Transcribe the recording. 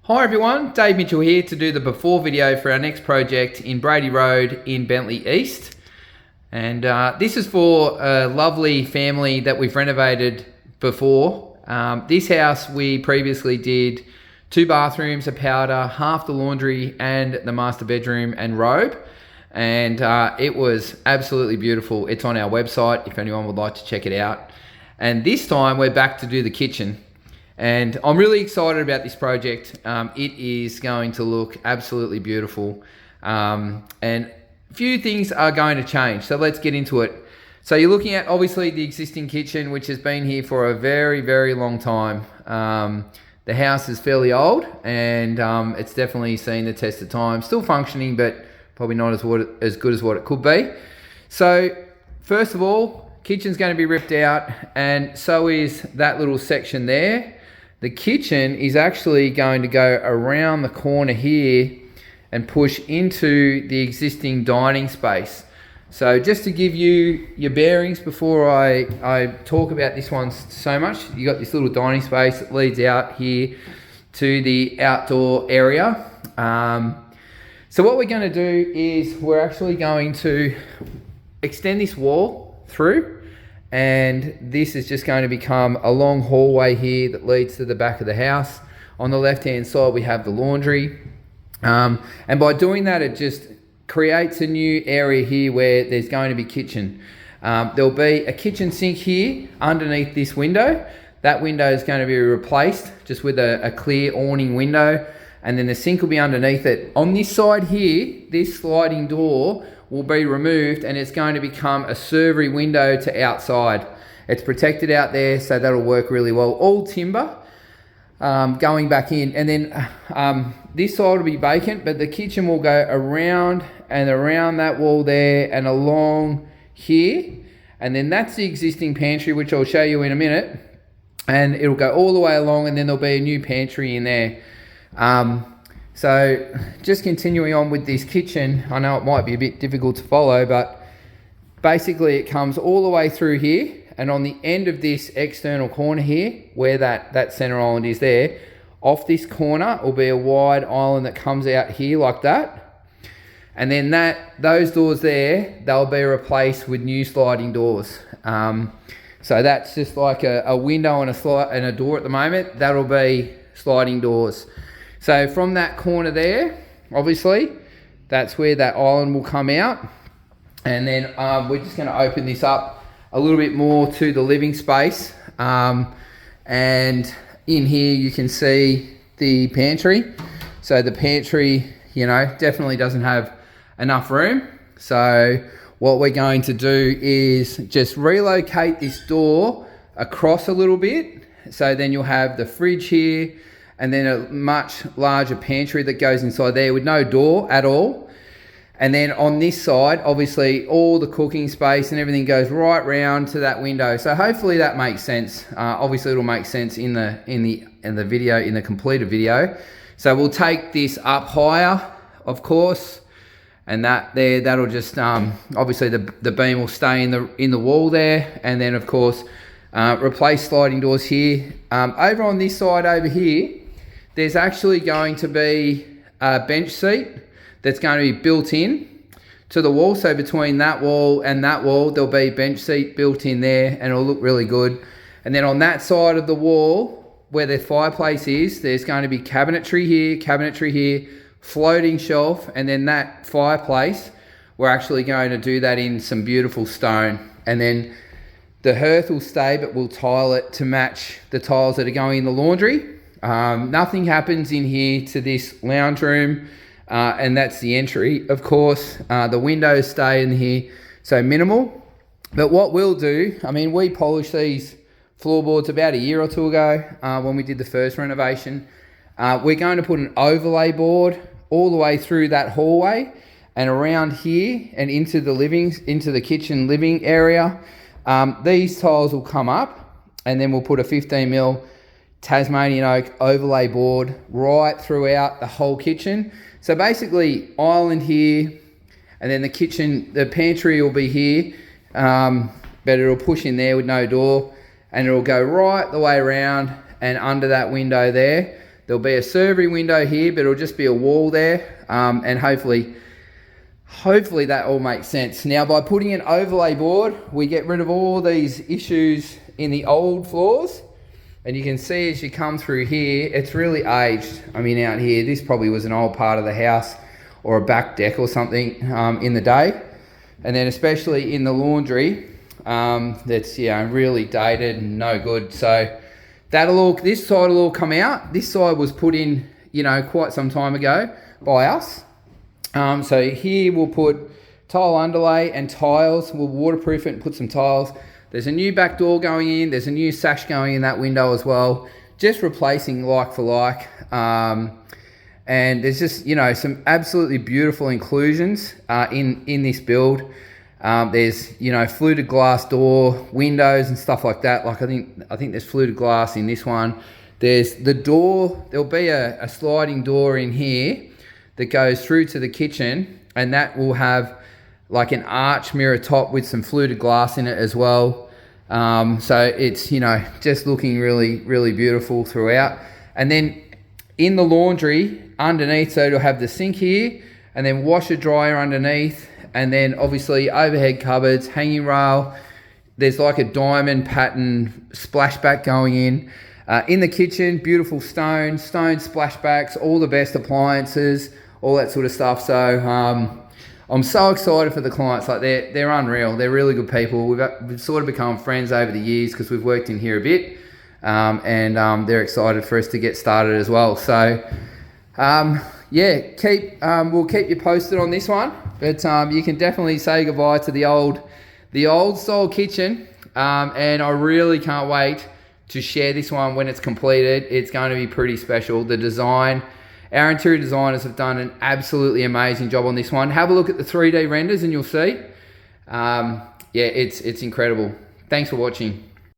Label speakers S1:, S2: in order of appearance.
S1: Hi everyone, Dave Mitchell here to do the before video for our next project in Brady Road in Bentleigh East. And this is for a lovely family that we've renovated before. This house we previously did 2 bathrooms, a powder, half the laundry and the master bedroom and robe. And it was absolutely beautiful. It's on our website if anyone would like to check it out. And this time we're back to do the kitchen. And I'm really excited about this project. It is going to look absolutely beautiful. And a few things are going to change. So let's get into it. So you're looking at obviously the existing kitchen, which has been here for a very, very long time. The house is fairly old and it's definitely seen the test of time. Still functioning, but probably not as good as what it could be. So first of all, kitchen's going to be ripped out, and so is that little section there. The kitchen is actually going to go around the corner here and push into the existing dining space. So just to give you your bearings before I talk about this one so much, you got this little dining space that leads out here to the outdoor area. So what we're going to do is we're actually going to extend this wall through, and this is just going to become a long hallway here that leads to the back of the house. On the left hand side we have the laundry, and by doing that it just creates a new area here where there's going to be kitchen. There'll be a kitchen sink here underneath this window. That window is going to be replaced just with a clear awning window, and then the sink will be underneath it. On this side here, this sliding door will be removed and it's going to become a servery window to outside. It's protected out there, so that'll work really well. All timber going back in, and then this side will be vacant, but the kitchen will go around and around that wall there and along here, and then that's the existing pantry, which I'll show you in a minute, and it'll go all the way along, and then there'll be a new pantry in there. So just continuing on with this kitchen, I know it might be a bit difficult to follow, but basically it comes all the way through here, and on the end of this external corner here, where that center island is there, off this corner will be a wide island that comes out here like that. And then those doors there, they'll be replaced with new sliding doors. So that's just like a window and a door at the moment. That'll be sliding doors. So from that corner there, obviously, that's where that island will come out. And then we're just going to open this up a little bit more to the living space. And in here you can see the pantry. So the pantry, definitely doesn't have enough room. So what we're going to do is just relocate this door across a little bit. So then you'll have the fridge here, and then a much larger pantry that goes inside there with no door at all. And then on this side, obviously all the cooking space and everything goes right round to that window. So hopefully that makes sense. Obviously it'll make sense in the video, in the completed video. So we'll take this up higher, of course, and that'll just obviously the beam will stay in the wall there, and then of course replace sliding doors here. Over on this side over here, there's actually going to be a bench seat that's going to be built in to the wall. So between that wall and that wall, there'll be a bench seat built in there, and it'll look really good. And then on that side of the wall, where the fireplace is, there's going to be cabinetry here, floating shelf, and then that fireplace, we're actually going to do that in some beautiful stone. And then the hearth will stay, but we'll tile it to match the tiles that are going in the laundry. Nothing happens in here to this lounge room, and that's the entry. Of course, the windows stay in here, so minimal. But what we'll do, we polished these floorboards about a year or two ago when we did the first renovation. We're going to put an overlay board all the way through that hallway and around here and into the kitchen living area. These tiles will come up, and then we'll put a 15mm Tasmanian oak overlay board right throughout the whole kitchen. So basically island here, and then the pantry will be here, but it'll push in there with no door, and it'll go right the way around and under that window there. There'll be a servery window here, but it'll just be a wall there. And hopefully that all makes sense. Now, by putting an overlay board, we get rid of all these issues in the old floors. And you can see as you come through here, it's really aged. I mean, out here, this probably was an old part of the house or a back deck or something in the day. And then especially in the laundry, that's really dated and no good. So this side will all come out. This side was put in, quite some time ago by us. So here we'll put tile underlay and tiles. We'll waterproof it and put some tiles. There's a new back door going in. There's a new sash going in that window as well. Just replacing like for like. And there's just, some absolutely beautiful inclusions in this build. There's, fluted glass door, windows and stuff like that. Like I think there's fluted glass in this one. There's the door. There'll be a sliding door in here that goes through to the kitchen, and that will have like an arch mirror top with some fluted glass in it as well. So it's, just looking really, really beautiful throughout. And then in the laundry underneath, so it'll have the sink here and then washer dryer underneath, and then obviously overhead cupboards, hanging rail. There's like a diamond pattern splashback going in. In the kitchen, beautiful stone splashbacks, all the best appliances, all that sort of stuff. So I'm so excited for the clients. Like they're unreal. They're really good people. We've sort of become friends over the years because we've worked in here a bit, and they're excited for us to get started as well. So we'll keep you posted on this one. But you can definitely say goodbye to the old style kitchen, and I really can't wait to share this one when it's completed. It's going to be pretty special. The design. Our interior designers have done an absolutely amazing job on this one. Have a look at the 3D renders and you'll see. It's incredible. Thanks for watching.